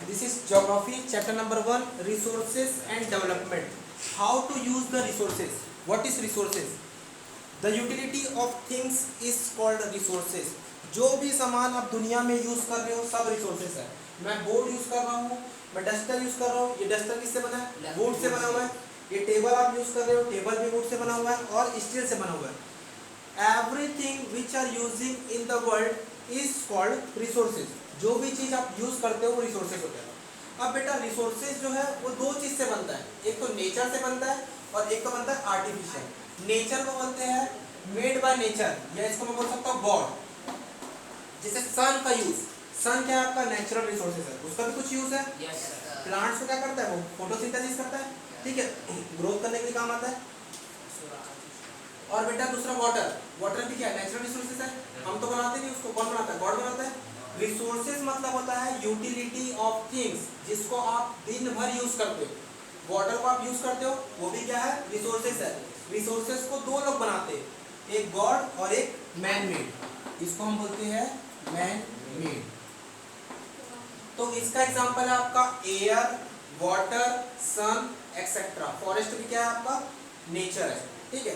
This is geography, chapter number 1, resources and development. How to use the resources. What is resources? The utility of things is called resources. जो भी सामान आप दुनिया में use कर रहे हो सब रिसोर्सेज है. मैं बोर्ड यूज कर रहा हूँ, मैं डस्टर यूज कर रहा हूँ. ये डस्टर किससे बना है? वुड से बना हुआ है. ये टेबल आप यूज कर रहे हो, टेबल भी वुड से बना हुआ है और स्टील से बना हुआ है. Everything which are using in the world is called resources. जो भी चीज आप यूज करते हो वो रिसोर्सेज होता है. अब बेटा रिसोर्सेज जो है वो दो चीज से बनता है. एक तो नेचर से बनता है और एक तो बनता है आर्टिफिशियल. नेचर को बोलते हैं मेड बाय नेचर, या इसको मैं बोल सकता हूँ गॉड. जैसे सन का यूज, सन क्या है आपका नेचुरल रिसोर्सेज है, उसका भी कुछ यूज है. प्लांट्स को क्या करता है, वो फोटोसिंथेसिस करता है, ठीक है, ग्रोथ करने के लिए काम आता है. और बेटा दूसरा वाटर, वाटर भी क्या है, नेचुरल रिसोर्सेज है. हम तो बनाते नहीं उसको, कौन बनाता है? गॉड बनाता है. रिसोर्सेज मतलब होता है यूटिलिटी ऑफ थिंग्स, जिसको आप दिन भर यूज करते हो. वाटर को आप यूज करते हो, वो भी क्या है, रिसोर्सेज है. रिसोर्सेज को दो लोग बनाते हैं, एक गॉड और एक मैन मेड. इसको हम बोलते हैं मैन मेड. तो इसका एग्जांपल है आपका एयर, वाटर, सन एक्सेट्रा. फॉरेस्ट भी क्या है आपका, नेचर है, ठीक है.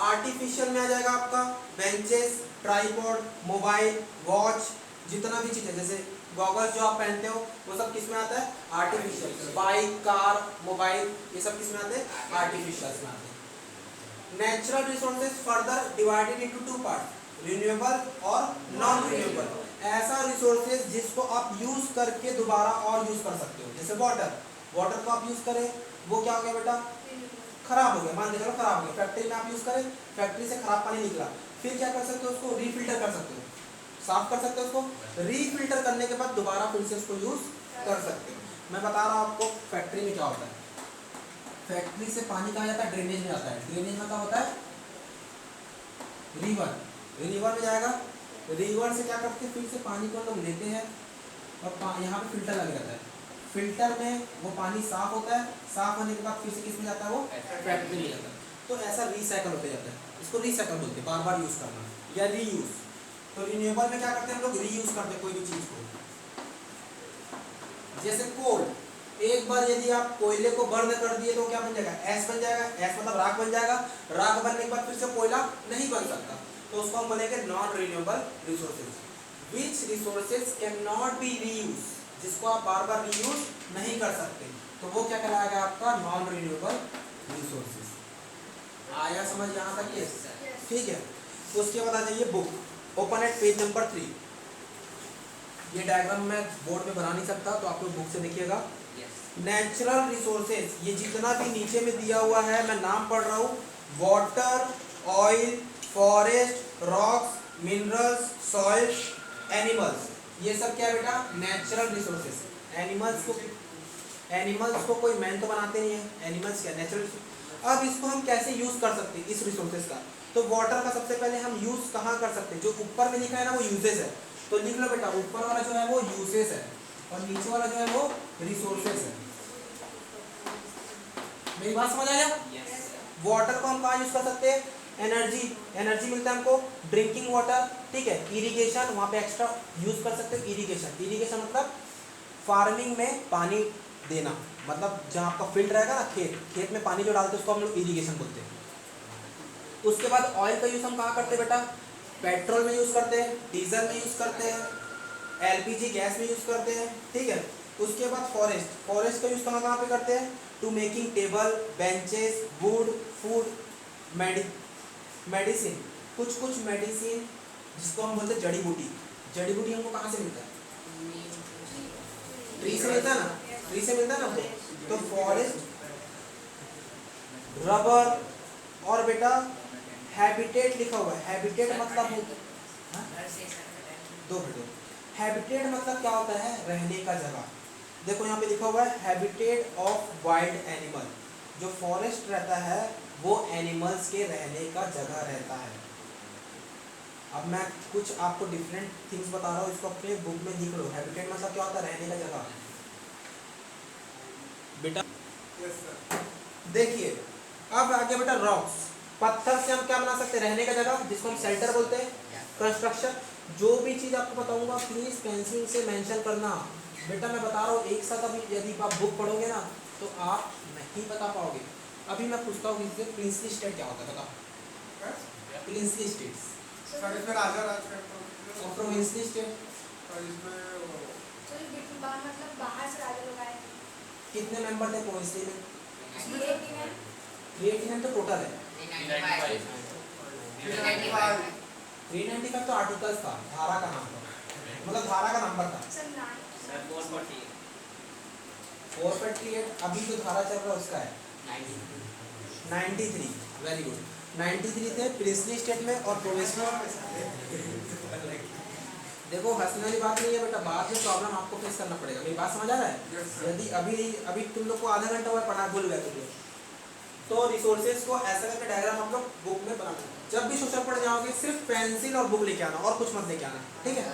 आर्टिफिशियल में आ जाएगा आपका बेंचेस, ट्राइपॉड, मोबाइल, वॉच, जितना भी चीज है. जैसे गॉगल्स जो आप पहनते हो वो सब किस में आता है, आर्टिफिशियल. बाइक, कार, मोबाइल, ये सब किस में आते हैं, आर्टिफिशियल में आते हैं. Natural resources further divided into two part, renewable और नॉन रिन्यूएबल. ऐसा रिसोर्सेज जिसको आप यूज करके दोबारा और यूज कर सकते हो. जैसे वाटर, वाटर को आप यूज करें वो क्या हो गया बेटा, खराब हो गया, मान के चलो खराब हो गया. फैक्ट्री में आप यूज करें, फैक्ट्री से खराब पानी निकला, फिर क्या कर सकते हो, उसको रीफिल्टर कर सकते हो, साफ कर सकते हो. उसको रीफिल्टर करने के बाद दोबारा फिर से उसको यूज कर सकते हो. मैं बता रहा हूँ आपको फैक्ट्री में क्या होता है. फैक्ट्री से पानी कहाँ जाता है, ड्रेनेज में जाता है. ड्रेनेज में क्या होता है, रिवर, रिवर में जाएगा. रिवर से क्या करते हैं, फिर से पानी को लोग लेते हैं और यहाँ पे फिल्टर लगे रहता है. फिल्टर में वो पानी साफ होता है, साफ होने के बाद फिर से किस में जाता है, वो फैक्ट्री में जाता है. तो ऐसा रिसाइकल होते जाता है. इसको रिसाइकल बोलते हैं, बार बार यूज करना या रीयूज. तो रिन्यूएबल में क्या करते हैं हम लोग, रीयूज करते हैं कोई भी चीज को. जैसे कोल, एक बार यदि आप कोयले को बर्न कर दिए तो क्या बन जाएगा, एस बन जाएगा. एस मतलब राख बन जाएगा. राख बनने के बाद फिर से कोयला नहीं बन सकता, तो उसको हम बोलेंगे non renewable resources. Which resources can not be reuse, जिसको आप बार बार रीयूज नहीं कर सकते, तो वो क्या कहलाएगा आपका, नॉन रिन्यूएबल रिसोर्सेज. आया समझ यहाँ तक के, ठीक है. उसके बाद आ जाइए book. Open at page number 3. ये डायग्राम मैं बोर्ड में बना नहीं सकता, तो आप लोग बुक से देखिएगा. नेचुरल रिसोर्सेज, ये जितना भी नीचे में दिया हुआ है मैं नाम पढ़ रहा हूँ, water, oil, forest, rocks, minerals, soil, animals, ये सब क्या है बेटा, नेचुरल रिसोर्सेज. एनिमल्स को कोई मैन तो बनाते नहीं है, एनिमल्स क्या नेचुरल. अब इसको हम कैसे यूज कर सकते हैं इस रिसोर्सेज का. तो वाटर का सबसे पहले हम यूज कहाँ कर सकते हैं, जो ऊपर में लिखा है ना वो यूजेस है. तो लिख लो बेटा, ऊपर वाला जो है वो यूजेस है और नीचे वाला जो है वो रिसोर्सेज है. मेरी बात समझ आया. वाटर को हम कहाँ यूज कर सकते हैं, एनर्जी, एनर्जी मिलता है हमको, ड्रिंकिंग वाटर, ठीक है. इरिगेशन, वहाँ पे एक्स्ट्रा यूज कर सकते हैं. इरिगेशन, इरिगेशन मतलब फार्मिंग में पानी देना, मतलब जहाँ आपका फील्ड रहेगा ना, खेत, खेत में पानी जो डालते हैं उसको हम लोग इरिगेशन बोलते हैं. उसके बाद ऑयल का यूज हम कहाँ करते हैं बेटा, पेट्रोल में यूज करते हैं, डीजल में यूज करते हैं, एलपीजी गैस में यूज करते हैं, ठीक है. उसके बाद फॉरेस्ट, फॉरेस्ट का यूज कहाँ कहाँ पे करते हैं, to making table, benches, wood, food, medicine, कुछ कुछ मेडिसिन जिसको हम बोलते हैं जड़ी बूटी. जड़ी बूटी हमको कहाँ से मिलता है, ट्री से मिलता है ना, ट्री से मिलता है ना हमको. तो फॉरेस्ट, रबर, और बेटा हैबिटेट लिखा हुआ है. हैबिटेट मतलब दो बेटे, हैबिटेट मतलब क्या होता है, रहने का जगह. देखो यहाँ पे लिखा हुआ है हैबिटेट ऑफ वाइल्ड एनिमल. जो फॉरेस्ट रहता है वो एनिमल्स के रहने का जगह रहता है. अब मैं कुछ आपको डिफरेंट थिंग्स बता रहा हूँ, इसको अपने बुक में लिख लो. हैबिटेट मतलब क्या होता है, रहने का जगह बेटा. देखिए अब आगे बेटा रॉक्स, पत्थर से हम क्या बना सकते हैं, रहने का जगह, जिसको हम शेल्टर बोलते हैं. कंस्ट्रक्शन, जो भी चीज आपको बताऊंगा प्लीज पेंसिल से मेंशन करना, बेटा मैं बता रहा हूँ एक साथ अभी यदि आप बुक पढ़ोगे ना तो आप नहीं बता पाओगे। अभी मैं पूछता हूँ किसी से प्रिंसली स्टेट क्या होता है बताओ। प्रिंसली स्टेट्स सर इसमें राजा राज करता और प्रोविंसली स्टेट और इसमें मतलब बाहर से राजा लोग आए कितने मेंबर थे प्रोविंसली में? 389 तो टोटल है। 395 तो आर्टिकल्स था, धारा का नाम था, मतलब धारा का नंबर था। 448 अभी जो धारा चल रहा है उसका है 93। वेरी गुड, 93 थे प्रिंसली स्टेट में और प्रोविंसली। देखो हंसने वाली बात नहीं है बेटा, बाद में प्रॉब्लम आपको फेस करना पड़ेगा। मेरी बात समझ आ रहा है? यदि अभी तुम लोग को आधा घंटा हुआ पढ़ा भूल गए तुम लोग, तो रिसोर्सेज को ऐसा करके डायग्राम आप लोग बुक में बनाना। जब भी सोशल पढ़ जाओगे सिर्फ पेंसिल और बुक लेके आना और कुछ मत लेके आना, ठीक है?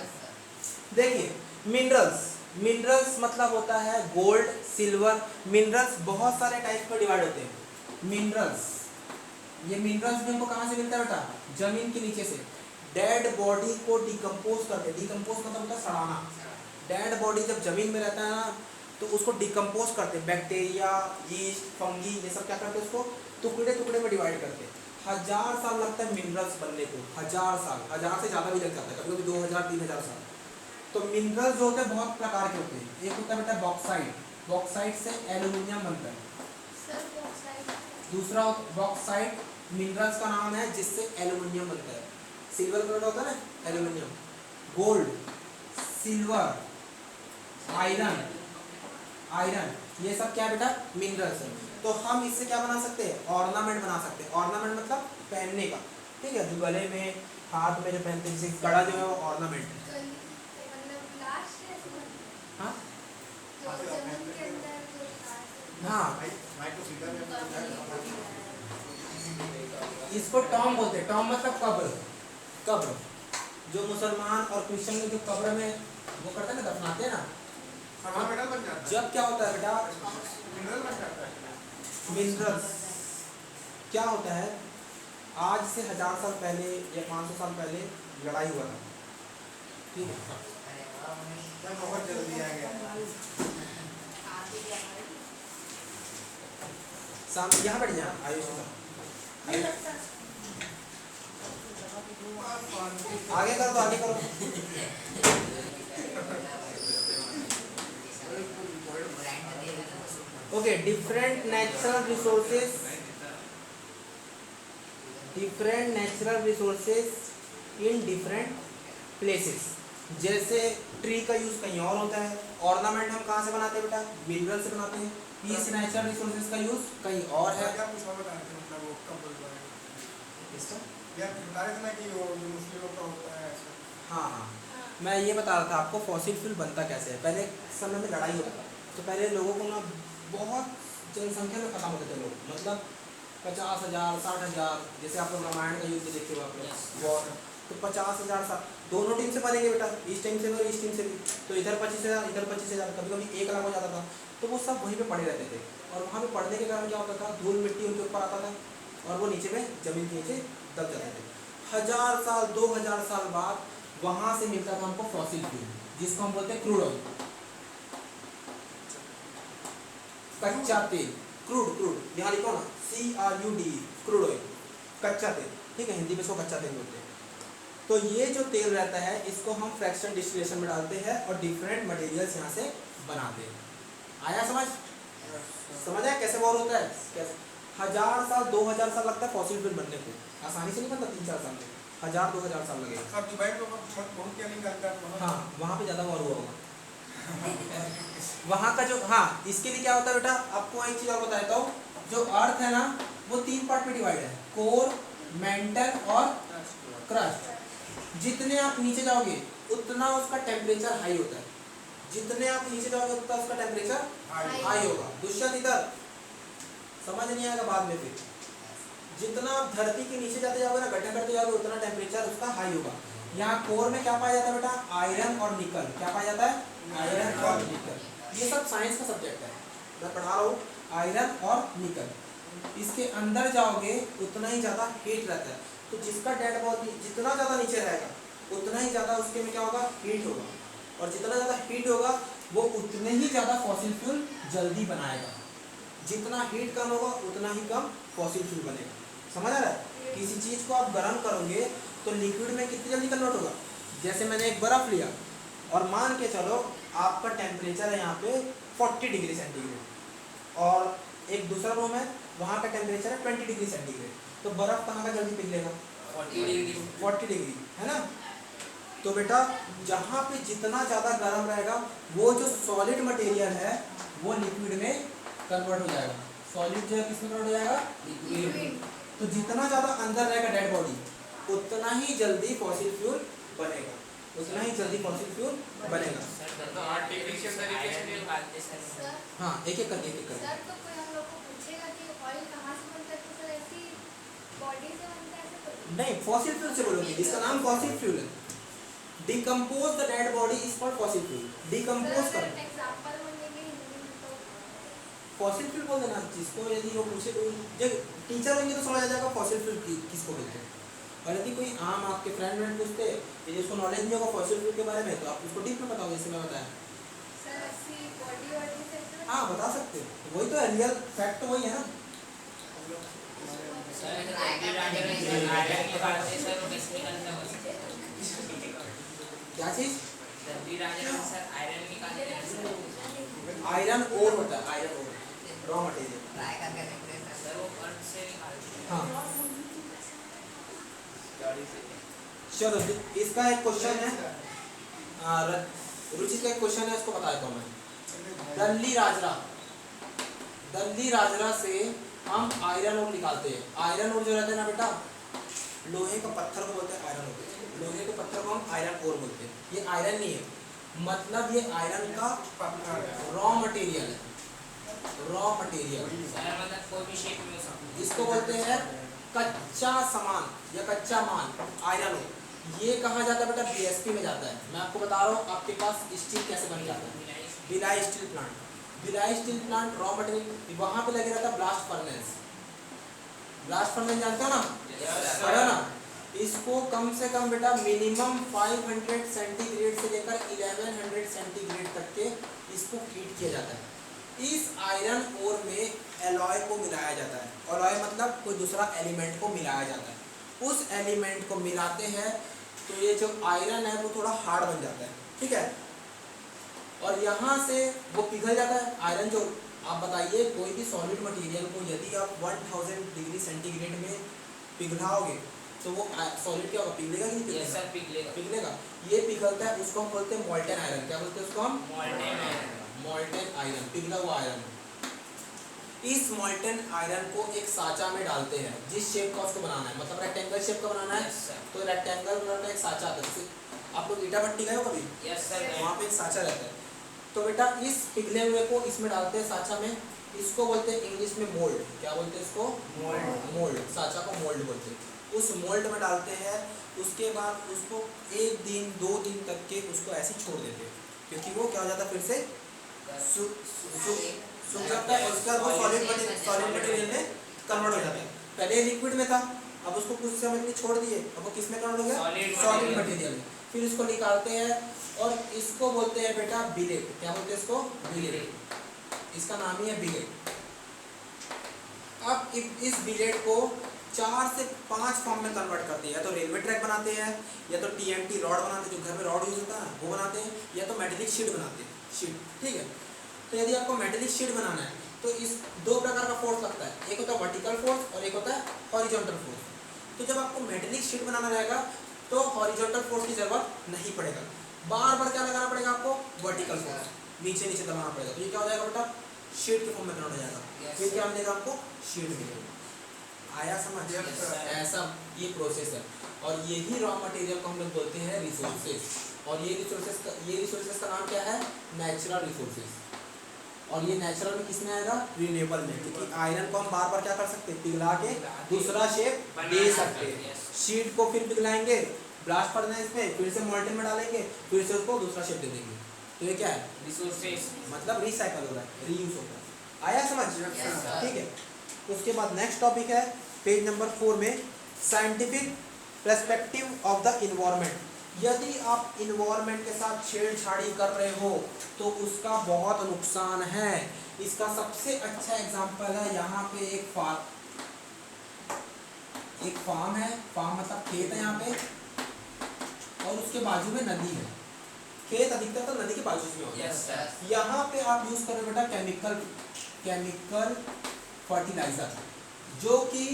देखिए मिनरल्स, मिनरल्स मतलब होता है गोल्ड सिल्वर। मिनरल्स बहुत सारे टाइप में डिवाइड होते हैं। मिनरल्स, ये मिनरल्स भी हमको कहाँ से मिलता है बेटा? जमीन के नीचे से। डेड बॉडी को डिकम्पोज करते, डिकम्पोज मतलब होता है सड़ाना। डेड बॉडी जब जमीन में रहता है ना तो उसको डिकम्पोज करते, बैक्टीरिया यीस्ट फंगी ये सब क्या करते हैं उसको टुकड़े टुकड़े में डिवाइड करते। 1000 साल लगता है मिनरल्स बनने को, 1000 साल, 1000 से ज़्यादा भी लग जाता है, कभी कभी 2000 3000 साल। तो मिनरल्स जो होते हैं बहुत प्रकार के होते हैं। एक होता है बेटा बॉक्साइट, बॉक्साइट से एल्यूमिनियम बनता है। दूसरा बॉक्साइट मिनरल्स का नाम है जिससे एल्यूमिनियम बनता है। सिल्वर कलर होता है ना aluminium, gold, silver, iron, iron ये सब क्या बेटा मिनरल्स है। तो हम इससे क्या बना सकते हैं? ऑर्नामेंट बना सकते हैं। ऑर्नामेंट मतलब पहनने का, ठीक है? जो गले में हाथ में जो पहनते हैं, जैसे कड़ा जो है वो ऑर्नामेंट है। हाँ हाँ, इसको टॉम बोलते हैं। टॉम मतलब कब्र, कब्र जो मुसलमान और क्रिश्चियन में जो कब्र में वो करते हैं ना, दफनाते हैं ना, मेडल बन जाता है। जब क्या होता है बेटा मिनरल बन जाता है। मिनरल्स क्या होता है, आज से 1000 साल पहले या 500 साल पहले लड़ाई हुआ था, ठीक है? बहुत जल्दी आ गया। सामने यहाँ बैठ जा आयुष, आगे करो तो आगे करो। Okay, different natural resources, different natural resources in different places. जैसे ट्री का यूज कहीं और होता है, ऑर्नामेंट हम कहाँ से बनाते हैं बेटा? मिनरल से बनाते हैं। इस नेचुरल रिसोर्सेज का यूज कहीं और है। क्या कुछ और बता रहे थे, मतलब वो कब बोल रहे हैं इसका या बता रहे थे ना कि वो जो मुस्लिमों का होता है ऐसा। हाँ हाँ, मैं ये बता रहा था आपको फॉसिल फ्यूल बनता कैसे है। पहले समय में लड़ाई होता था तो पहले लोगों को ना बहुत जनसंख्या में खत्म होते थे लोग, मतलब 50,000 60,000, जैसे आप लोग रामायण का युद्ध देखते हो आप लोग वॉर, तो 50,000 दोनों टीम से मरेंगे बेटा, इस टीम से भी और इस टीम से भी। तो इधर 25,000 इधर 25,000, कभी कभी 1 लाख हो जाता था। तो वो सब वहीं पे पड़े रहते थे और वहाँ पे पड़ने के कारण क्या होता था, धूल मिट्टी उनके ऊपर आता था और वो नीचे में जमीन के नीचे दब जाते थे। 1000 साल 2000 साल बाद वहाँ से मिलता था हमको फॉसिल फ्यूल, जिसको हम बोलते हैं क्रूड ऑयल, कच्चा तेल। क्रूड, क्रूड यहाँ लिखो ना, CRUD, क्रूड ऑयल, कच्चा तेल, ठीक है? हिंदी में इसको कच्चा तेल बोलते हैं। तो ये जो तेल रहता है इसको हम फ्रैक्शन डिस्टिलेशन में डालते हैं और डिफरेंट मटेरियल्स यहाँ से बनाते हैं। आया समझ? समझ आया कैसे वॉर होता है? कैसे 1000 साल 2000 साल लगता है फॉसिल फ्यूल बनने को, आसानी से नहीं बनता 3-4 साल में, 1000-2000 साल लगेगा। सब दुबई में बहुत क्या नहीं करता है। हाँ वहाँ पे ज़्यादा वॉर हुआ होगा। वहाँ का जो, हाँ इसके लिए क्या होता है बेटा, आपको एक चीज़ और बता देता हूँ। जो अर्थ है ना वो 3 पार्ट में डिवाइड है, कोर, मेंटल और क्रस्ट। जितने आप नीचे जाओगे उतना उसका टेम्परेचर हाई होता है, जितने आप नीचे जाओगे उतना उसका टेम्परेचर हाई होगा। दुष्यंत इधर समझ नहीं आएगा बाद में। फिर जितना आप धरती के नीचे जाते जाओगे ना, गड्ढा करते जाओगे, उतना टेम्परेचर उसका हाई होगा। यहाँ कोर में क्या पाया जाता है बेटा? आयरन और निकल। क्या पाया जाता है? आयरन और निकल। ये सब साइंस का सब्जेक्ट है, मैं पढ़ा रहा हूँ। आयरन और निकल, इसके अंदर जाओगे उतना ही ज़्यादा हीट रहता है। तो जिसका डेड बॉडी जितना ज़्यादा नीचे रहेगा उतना ही ज़्यादा उसके में क्या होगा? हीट होगा। और जितना ज़्यादा हीट होगा वो उतने ही ज़्यादा फॉसिल फ्यूल जल्दी बनाएगा। जितना हीट कम होगा उतना ही कम फॉसिल फ्यूल बनेगा। समझ आ रहा है? किसी चीज़ को आप गर्म करोगे तो लिक्विड में कितनी जल्दी कन्वर्ट होगा। जैसे मैंने एक बर्फ़ लिया और मान के चलो आपका टेम्परेचर है यहाँ पे 40 डिग्री सेंटीग्रेड और एक दूसरा रूम है वहाँ का टेम्परेचर है 20 डिग्री सेंटीग्रेड, तो बर्फ़ कहाँ का जल्दी पिघलेगा? 40 डिग्री, है ना। तो बेटा जहाँ पे जितना ज़्यादा गर्म रहेगा वो जो सॉलिड मटेरियल है वो लिक्विड में कन्वर्ट हो जाएगा। सॉलिड जो है किसमें कन्वर्ट हो जाएगा? लिक्विड। तो जितना ज़्यादा अंदर रहेगा डेड बॉडी उतना ही जल्दी फॉसिल फ्यूल बनेगा, उतना ही जल्दी फॉसिल फ्यूल बनेगा। तो आर्टिफिशियल तरीके से नहीं बनाते सर। हाँ, एक एक करके सर तो कोई हम लोग को पूछेगा कि ऑयल कहाँ से बनता है, तो सर ऐसी बॉडी से बनता है ऐसे तो नहीं, फॉसिल फ्यूल से बोलोगे जिसका नाम फॉसिल फ्यूल है। Decompose the dead body is called fossil fuel. Decompose कर एग्जांपल बोलेंगे हिंदी में तो फॉसिल फ्यूल बोल देना जिसको, यदि वो पूछे कोई जब टीचर होंगे तो समझ आ जाएगा फॉसिल फ्यूल किसको बोलते हैं। और यदि कोई आम आपके फ्रेंड पूछते हैं जिसको नॉलेज नहीं होगा फॉसिल फ्यूल के बारे में तो आप उसको डीप में बताओगे, जैसे मैं बताया। सर ऐसी बॉडी से तो हाँ बता सकते हो, वही तो है, रियल फैक्ट तो वही है ना। क्या चीज? आयरन ओर होता है, आयरन ओर रॉ मटेरियल। हाँ चलो इसका एक क्वेश्चन है, रुचि का एक क्वेश्चन है, इसको बता देता हूँ मैं। दल्ली राजरा से हम आयरन ओर निकालते हैं। आयरन ओर जो रहता है ना बेटा, लोहे का पत्थर को बोलते हैं आयरन ओर। लोहे के पत्थर को हम आयरन ओर बोलते हैं। ये आयरन नहीं है, मतलब ये आयरन का रॉ मटेरियल है। रॉ मटेरियल कोई भी शेप में हो सकता है। इसको बोलते हैं कच्चा सामान या कच्चा माल, आयरन ओर। ये कहाँ जाता है बेटा? बीएसपी में जाता है। मैं आपको बता रहा हूँ आपके पास स्टील कैसे बन जाता है। Bhilai steel plant, Bhilai steel plant raw material वहाँ पे लगे रहता है ब्लास्ट फर्नेस। ब्लास्ट फर्नेस जानते हो ना? पढ़ो ना। इसको कम से कम बेटा मिनिमम 500 सेंटीग्रेड से लेकर 1100 सेंटीग्रेड तक के इसको हीट किया जाता है। इस आयरन ओर में एलॉय को मिलाया जाता है। एलॉय मतलब कोई दूसरा एलिमेंट को मिलाया जाता है। उस एलिमेंट को मिलाते हैं तो ये जो आयरन है वो थोड़ा हार्ड बन जाता है, ठीक है। और यहाँ से वो पिघल जाता है आयरन। जो आप बताइए कोई भी सॉलिड मटेरियल को यदि आप 1000 डिग्री सेंटीग्रेड में पिघलाओगे तो वो सॉलिड क्या होगा? पिघलेगा कि नहीं पिघलेगा? सर पिघलेगा। पिघलेगा। ये पिघलता है, उसको हम बोलते हैं मॉल्टेन आयरन। क्या बोलते हैं उसको हम? मॉल्टेन आयरन, पिघला हुआ आयरन। इस मॉल्टेन आयरन को एक साचा में डालते हैं। जिस शेप का उसको बनाना है, मतलब रेक्टेंगल शेप का बनाना है तो रेक्टेंगल कलर का एक साचा आता है। आप लोग ईटा भट्टी गए हो कभी? Yes sir. वहाँ पे एक साचा रहता है। तो बेटा इस पिघले हुए को इसमें डालते हैं साचा में। इसको बोलते हैं इंग्लिश में मोल्ड। क्या बोलते हैं इसको? मोल्ड। साचा को मोल्ड बोलते हैं। उस मोल्ड में डालते हैं, उसके बाद उसको 1 दिन 2 दिन तक के उसको ऐसे छोड़ देते हैं, क्योंकि वो क्या हो जाता है फिर से सूख जाता है और उसके बाद वो सॉलिड मटेरियल में कन्वर्ट हो जाता है। पहले लिक्विड में था, अब उसको कुछ समय के लिए छोड़ दिए, अब वो किस में कन्वर्ट हो गया? सॉलिड मटेरियल में। फिर इसको निकालते हैं और इसको बोलते हैं बेटा बिलेट। क्या बोलते हैं इसको? बिलेट। इसका नाम ही है बिलेट। अब इस बिलेट को 4 से 5 फॉर्म में कन्वर्ट करते हैं। या तो रेलवे ट्रैक बनाते हैं, या तो टीएमटी रॉड बनाते हैं, जो घर में रॉड यूज होता है वो बनाते हैं, या तो मेटेलिक शीट बनाते हैं। शीट, ठीक है। तो यदि आपको मेटेलिक शीट बनाना है तो इस 2 प्रकार का फोर्स लगता है। एक होता है वर्टिकल फोर्स और एक होता है हॉरिजॉन्टल फोर्स। तो जब आपको मेटेलिक शीट बनाना रहेगा तो हॉरिजॉन्टल फोर्स की जरूरत नहीं पड़ेगा। बार बार क्या लगाना पड़ेगा आपको? वर्टिकल फोर्स, नीचे नीचे दबाना पड़ेगा। तो ये क्या हो जाएगा बेटा? शीट के फॉर्म में कन्वर्ट हो जाएगा। फिर क्या मिलेगा आपको? शीट मिलेगा। आया समझ? ऐसा ये प्रोसेस है। और यही रॉ मटेरियल को हम लोग बोलते हैं रिसोर्सेज। और ये रिसोर्सेज का नाम क्या है? Natural resources. और ये नेचुरल में किसमें आएगा? रिन्यूएबल में, क्योंकि आयरन को हम बार बार क्या कर सकते हैं? पिघला के दूसरा शेप दे सकते हैं। शीट को फिर पिघलाएंगे ब्लास्ट फर्नेस में, फिर से मोल्टेन में डालेंगे, फिर से उसको दूसरा शेप दे देंगे। तो ये क्या है? रिसोर्सेज, मतलब रिसाइकल हो रहा है, रीयूज होता है। आया समझ? ठीक है। उसके बाद नेक्स्ट टॉपिक है पेज नंबर 4 में, scientific perspective of the environment. यदि आप इन्वायरमेंट के साथ छेड़छाड़ी कर रहे हो तो उसका बहुत नुकसान है। इसका सबसे अच्छा एग्जांपल है, यहाँ पे एक फार्म है, फार्म मतलब खेत है यहाँ पे, और उसके बाजू में नदी है। खेत अधिकतर तो नदी के बाजू में होता है। यहाँ पे आप यूज करो बेटा केमिकल फर्टिलाइजर, जो कि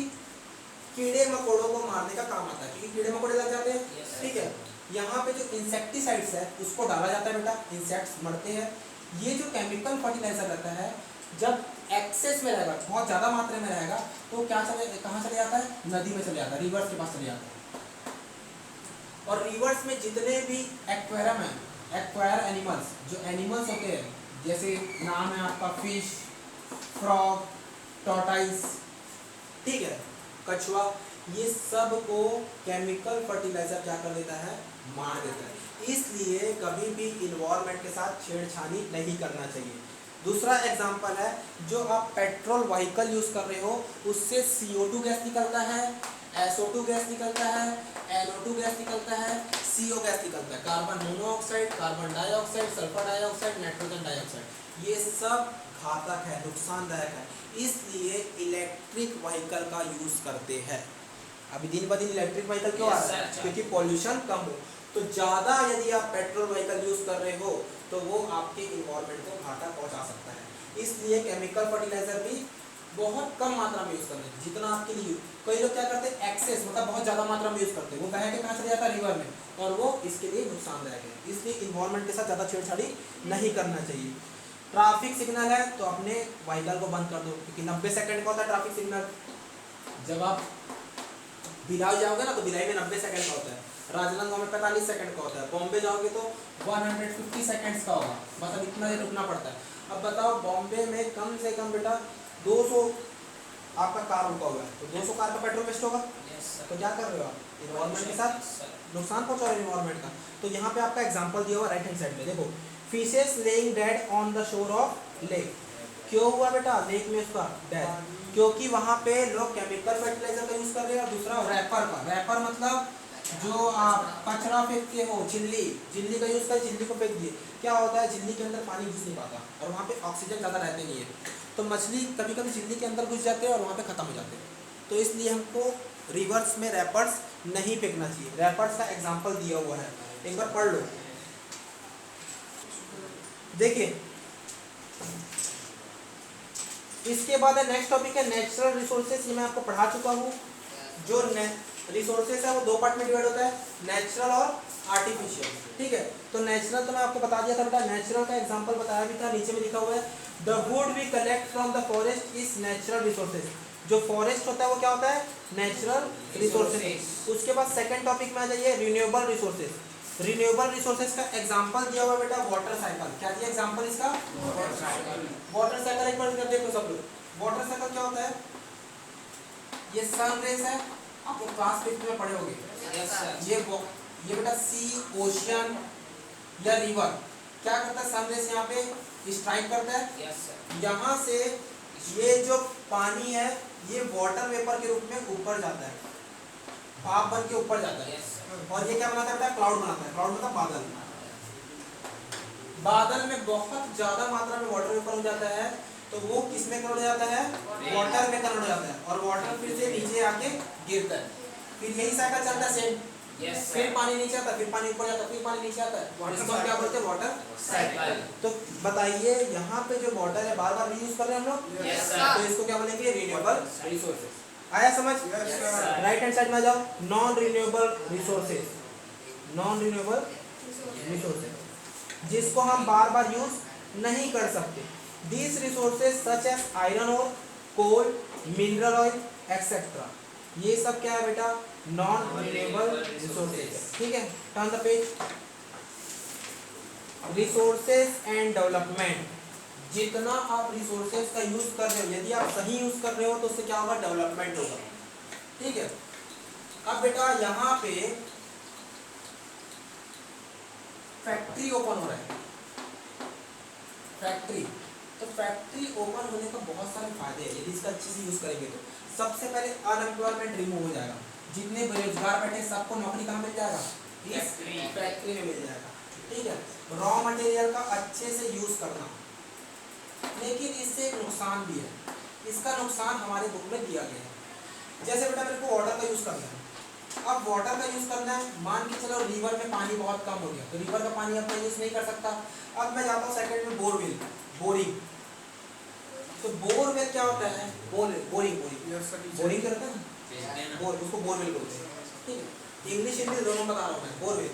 कीड़े मकोड़ों को मारने का काम आता है, क्योंकि कीड़े मकोड़े लग जाते हैं। ठीक है, यहाँ पे जो इंसेक्टिसाइड्स है उसको डाला जाता है बेटा, इंसेक्ट्स मरते हैं। ये जो केमिकल फर्टिलाइजर रहता है, जब एक्सेस में रहेगा, बहुत ज़्यादा मात्रा में रहेगा, तो कहाँ चले जाता है? नदी में चले जाता है, रिवर्स के पास चले जाता है। और रिवर्स में जितने भी एक्वेरियम है, एक्वायर एनिमल्स, जो एनिमल्स होते हैं, जैसे नाम है आपका फिश, फ्रॉग, टॉर्टाइस, ठीक है, कछुआ, ये सब को केमिकल फर्टिलाइजर क्या कर देता है? मार देता है। इसलिए कभी भी इन्वायरमेंट के साथ छेड़छाड़ी नहीं करना चाहिए। दूसरा एग्जांपल है, जो आप पेट्रोल व्हीकल यूज कर रहे हो, उससे CO2 गैस निकलता है, SO2 गैस निकलता है, NO2 गैस निकलता है, CO गैस निकलता है, carbon monoxide, carbon dioxide, sulphur dioxide, nitrogen dioxide. ये सब घातक है, नुकसानदायक है। इसलिए इलेक्ट्रिक व्हीकल का यूज करते हैं। अभी दिन ब दिन इलेक्ट्रिक व्हीकल क्यों आ रहा है? क्योंकि पॉल्यूशन कम हो। तो ज़्यादा यदि आप पेट्रोल व्हीकल यूज कर रहे हो तो वो आपके इन्वायरमेंट को घाटा पहुंचा सकता है। इसलिए केमिकल फर्टिलाइजर भी बहुत कम मात्रा में यूज करना है, जितना आपके लिए। कई लोग क्या करते हैं? एक्सेस, मतलब बहुत ज़्यादा मात्रा में यूज करते हैं, वो बह के कहाँ चले जाता है? रिवर में, और वो इसके लिए नुकसानदायक है। इसलिए इन्वायरमेंट के साथ ज़्यादा छेड़छाड़ी नहीं करना चाहिए। ट्रैफिक सिग्नल है तो अपने व्हीकल को बंद कर दो, क्योंकि 90 सेकंड का होता है ट्रैफिक सिग्नल। जब आप भिलाई जाओगे ना तो भिलाई में 90 सेकंड का होता है, राजनांदगांव में 45 सेकंड का होता है, बॉम्बे जाओगे तो 150 सेकंड्स का होगा, मतलब इतना देर रुकना पड़ता है। अब बताओ, बॉम्बे में कम से कम बेटा 200 आपका कार रुका हुआ है, तो 200 कार का पेट्रोल वेस्ट होगा। तो क्या कर रहे हो आप? इन्वायरमेंट के साथ नुकसान पहुंचा रहे हो इन्वायरमेंट का। तो यहाँ पे आपका एग्जाम्पल दिया हुआ राइट हैंड साइड में, देखो, fishes laying dead on the shore of lake. क्यों हुआ बेटा लेक में उसका डेथ? क्योंकि वहाँ पे लोग केमिकल फर्टिलाइजर का यूज कर रहे हैं, और दूसरा रैपर का। रैपर मतलब जो आप कचरा फेंकते हो, झिल्ली का यूज कर, झिल्ली को फेंक दिए, क्या होता है? झिल्ली के अंदर पानी घुस नहीं पाता, और वहाँ पे ऑक्सीजन ज़्यादा रहते नहीं है, तो मछली कभी कभी झिल्ली के अंदर घुस जाते हैं और वहाँ पे खत्म हो जाते हैं। तो इसलिए हमको रिवर्स में रैपर्स नहीं फेंकना चाहिए। रैपर्स का एग्जाम्पल दिया हुआ है, एक बार पढ़ लो। देखिए, इसके बाद है नेक्स्ट टॉपिक है नेचुरल रिसोर्सेज। ये मैं आपको पढ़ा चुका हूँ। जो रिसोर्सेज है वो दो पार्ट में डिवाइड होता है, नेचुरल और आर्टिफिशियल। ठीक है, तो नेचुरल तो मैं आपको बता दिया था बेटा, नेचुरल का एग्जांपल बताया भी था, नीचे में लिखा हुआ है the wood we collect from the forest is natural resources. जो फॉरेस्ट होता है वो क्या होता है? Natural resources. उसके बाद सेकंड टॉपिक में आ जाइए, रिन्यूएबल रिसोर्सेज। रिन्यूएबल रिसोर्सेज का एग्जांपल दिया हुआ है बेटा वाटर साइकिल। क्या दिया एग्जांपल इसका? Water cycle. एक बार देखो सब लोग, वाटर साइकिल क्या होता है? ये सन रेस है, आपको क्लास 5 में पढ़े होंगे। ये बेटा सी, ओशियन या रिवर क्या करता है? सन रेस यहाँ पे स्ट्राइक करता है, यहाँ से ये जो पानी है ये वाटर वेपर के रूप में ऊपर जाता है, भाप बन के ऊपर जाता है, और ये क्या बनाता है बेटा? क्लाउड बनाता है। क्लाउड मतलब बादल। बादल में बहुत ज्यादा मात्रा में वाटर वेपर हो जाता है, तो वो किस में कन्वर्ट हो जाता है? वाटर में कन्वर्ट हो जाता है, और वाटर फिर से नीचे आके गिरता है। फिर यही साइकिल चलता है सेम। फिर पानी नीचे आता है, फिर पानी ऊपर जाता है, फिर पानी नीचे आता है। इसको हम क्या बोलते हैं? Water cycle. तो बताइए, यहाँ पे जो वाटर है बार बार रीयूज कर रहे हैं हम लोग, तो इसको क्या बोलेंगे? Renewable resources. आया समझ? राइट हैंड साइड में आ जाओ, non renewable resources. Non renewable resources जिसको हम बार बार यूज नहीं कर सकते। These resources such as iron ore, coal, mineral oil, etc. ये सब क्या है बेटा? Non renewable resources. ठीक है, turn the page. Resources and development. जितना आप रिसोर्सेज का यूज कर रहे हो, यदि आप सही यूज कर रहे हो तो उससे क्या होगा? डेवलपमेंट होगा। ठीक है, अब बेटा यहाँ पे फैक्ट्री ओपन हो रहा है। फैक्ट्री, तो फैक्ट्री ओपन होने का बहुत सारे फायदे हैं यदि इसका अच्छे से यूज करेंगे तो। सबसे पहले अनएम्प्लॉयमेंट रिमूव हो जाएगा। जितने बेरोजगार बैठे सबको नौकरी कहाँ मिल जाएगा? इस फैक्ट्री में मिल जाएगा। ठीक है, रॉ मटेरियल का अच्छे से यूज करना, लेकिन इससे एक नुकसान भी है। इसका नुकसान हमारे बुक में दिया गया है। जैसे बेटा मेरे को वाटर का यूज करना है, अब वाटर का यूज करना है, मान के चलो रिवर में पानी बहुत कम हो गया, तो रिवर का पानी अपना यूज नहीं कर सकता। अब मैं जाता हूँ सेकंड में बोरवेल, बोरिंग। तो बोरवेल क्या होता है? बोरिंग बोरिंग करता है ना, बोर, उसको बोरवेल बोलते हैं। ठीक है, इंग्लिश हिंदी दोनों बता रहा हूँ मैं। बोरवेल,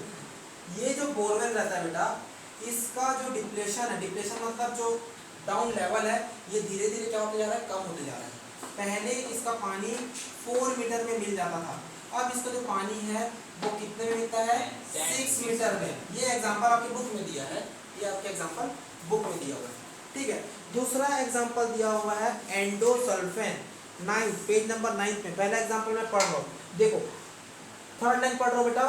ये जो बोरवेल रहता है बेटा, इसका जो डिप्लेशन है, डिप्लेशन मतलब जो डाउन लेवल है, ये धीरे धीरे क्या होते जा रहा है? कम होते जा रहा है। पहले इसका पानी 4 मीटर में मिल जाता था, अब इसका जो पानी है वो कितने में मिलता है? 6 मीटर में। ये एग्जांपल आपकी बुक में दिया है, ये आपके एग्जांपल बुक में दिया हुआ है। ठीक है, दूसरा एग्जांपल दिया हुआ है एंडोसल्फेन, 9 पेज नंबर 9 में। पहला एग्जांपल मैं पढ़ रहा हूँ, देखो थर्ड लाइन पढ़ रहा हूँ बेटा।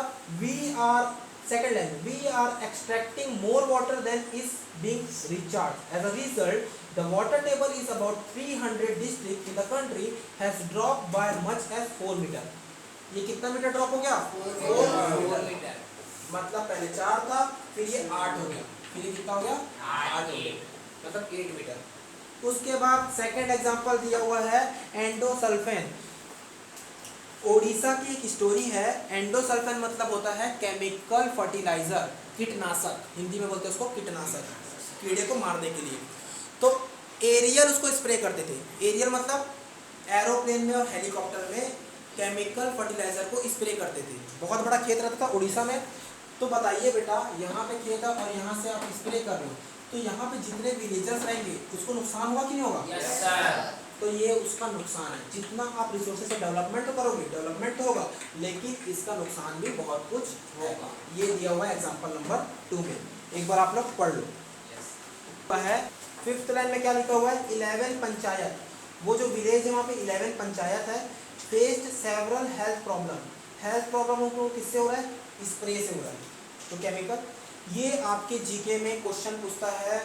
Second line, we are extracting more water than is being recharge. As a result the water table is about 300 districts in the country has dropped by much as 4 meter। ये कितना metre drop हो गया? 4 metre. मतलब पहले 4 था, फिर ये 8 हो गया, फिर ये कितना हो गया? 8 हो गया, मतलब 8 मीटर। उसके बाद सेकंड एग्जांपल दिया हुआ है एंडोसल्फेन। ओडिशा की एक स्टोरी है। एंडोसल्फेन मतलब होता है केमिकल फर्टिलाइजर, कीटनाशक, हिंदी में बोलते हैं उसको कीटनाशक, कीड़े को मारने के लिए। तो एरियल उसको स्प्रे करते थे। एरियल मतलब एरोप्लेन में और हेलीकॉप्टर में केमिकल फर्टिलाइजर को स्प्रे करते थे। बहुत बड़ा खेत रहता था उड़ीसा में। तो बताइए बेटा, यहाँ पे खेत है और यहाँ से आप स्प्रे कर रहे हो, तो यहाँ पे जितने विलेजर्स रहेंगे उसको नुकसान होगा कि नहीं होगा? Yes sir. तो ये उसका नुकसान है। जितना आप रिसोर्सेज से डेवलपमेंट तो करोगे, डेवलपमेंट तो होगा, लेकिन इसका नुकसान भी बहुत कुछ होगा। ये दिया हुआ है एग्जाम्पल नंबर 2 में, एक बार आप लोग पढ़ लो। है फिफ्थ लाइन में क्या लिखा हुआ है? 11 पंचायत, वो जो विलेज है वहाँ पे 11 पंचायत है, faced several health problem. Health problem उनको किससे हो रहा है? स्प्रे से हो रहा है, तो केमिकल। ये आपके जीके में क्वेश्चन पूछता है,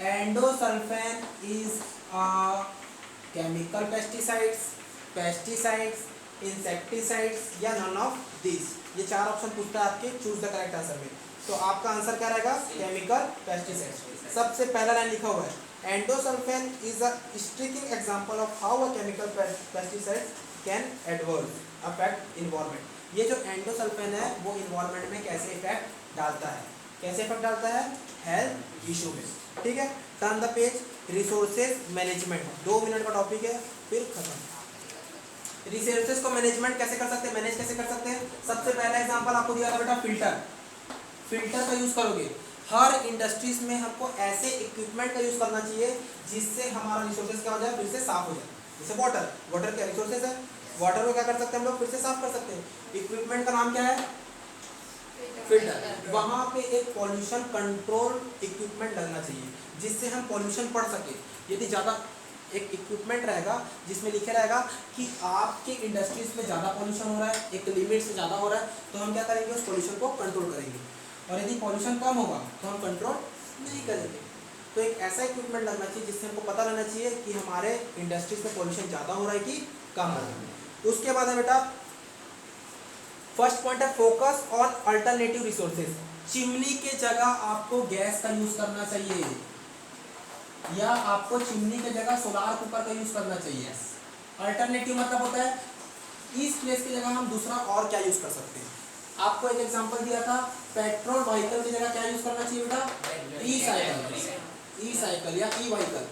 endosulfan is chemical pesticides, insecticides या नन ऑफ दिस। ये 4 ऑप्शन पूछता है आपके, चूज द करेक्ट आंसर में। तो आपका आंसर क्या रहेगा? Chemical pesticides. सबसे पहला लाइन लिखा हुआ है, endosulfan is a striking example of how a chemical pesticide can adverse affect environment. ये जो एंडोसल्फेन है वो इन्वायरमेंट में कैसे इफेक्ट डालता है? कैसे इफेक्ट डालता है? हेल्थ इशू में। ठीक है, turn the page. Resources management, 2 minute का टॉपिक है, फिर खत्म। रिसोर्सेज को मैनेजमेंट कैसे कर सकते हैं, मैनेज कैसे कर सकते हैं? सबसे पहला एग्जांपल आपको दिया था बेटा, फिल्टर। फिल्टर का यूज करोगे। हर इंडस्ट्रीज में हमको ऐसे इक्विपमेंट का यूज करना चाहिए जिससे हमारा रिसोर्सेज क्या हो जाए? फिर से साफ हो जाए। जैसे वाटर, वाटर क्या रिसोर्सेज है? वाटर को क्या कर सकते हैं हम लोग? फिर से साफ कर सकते हैं। इक्विपमेंट का नाम क्या है? फिल्टर। वहाँ पे एक पॉल्यूशन कंट्रोल इक्विपमेंट लगना चाहिए जिससे हम पॉल्यूशन पढ़ सके। यदि ज़्यादा एक इक्विपमेंट रहेगा जिसमें लिखे रहेगा कि आपके इंडस्ट्रीज में ज़्यादा पॉल्यूशन हो रहा है, एक लिमिट से ज़्यादा हो रहा है, तो हम क्या करेंगे? उस पॉल्यूशन को कंट्रोल करेंगे। और यदि पॉल्यूशन कम होगा तो हम कंट्रोल नहीं करेंगे। तो एक ऐसा इक्विपमेंट लगना चाहिए जिससे हमको पता रहना चाहिए कि हमारे इंडस्ट्रीज में पॉल्यूशन ज़्यादा हो रहा है कि कम हो रहा है। उसके बाद है बेटा, फर्स्ट पॉइंट है focus on alternative resources. Chimney के जगह आपको गैस का यूज करना चाहिए, या आपको चिमनी के जगह सोलार कुकर का यूज करना चाहिए। अल्टरनेटिव मतलब होता है इस प्लेस की जगह हम दूसरा और क्या यूज कर सकते हैं। आपको एक एग्जांपल दिया था, पेट्रोल व्हीकल की जगह क्या यूज करना चाहिए बेटा? ई साइकिल या ई व्हीकल।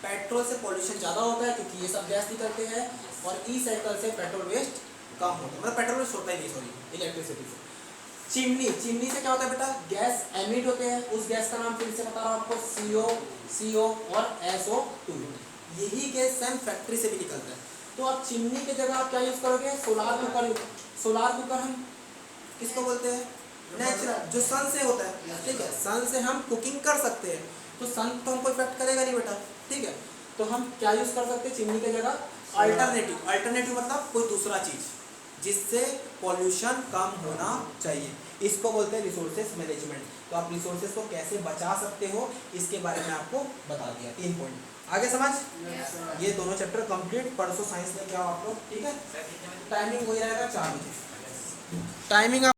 पेट्रोल से पॉल्यूशन ज़्यादा होता है क्योंकि ये सब गैस निकलते हैं, और ई साइकिल से पेट्रोल वेस्ट कम होता है, मतलब पेट्रोल वेस्ट होता ही नहीं, सॉरी, इलेक्ट्रिसिटी से। चिमनी से क्या होता है बेटा? गैस एमिट होते हैं। उस गैस का नाम फिर से बता रहा हूँ आपको, CO और SO2। यही गैस सेम फैक्ट्री से भी निकलता है। तो आप चिमनी के जगह आप क्या यूज करोगे? Solar cooker. सोलार कुकर हम किसको बोलते हैं? नेचुरल, जो सन से होता है। ठीक है, सन से हम कुकिंग कर सकते हैं, तो सन तो हमको इफेक्ट करेगा नहीं बेटा। ठीक है, तो हम क्या यूज कर सकते हैं चिमनी के जगह? अल्टरनेटिव। अल्टरनेटिव मतलब कोई दूसरा चीज जिससे पॉल्यूशन कम होना चाहिए, इसको बोलते हैं रिसोर्सेज मैनेजमेंट। तो आप रिसोर्सेज को कैसे बचा सकते हो इसके बारे में आपको बता दिया, 3 पॉइंट। आगे समझ? ये दोनों चैप्टर कंप्लीट। परसों साइंस लेके आओ आप लोग। ठीक है, टाइमिंग वही रहेगा 4 बजे। टाइमिंग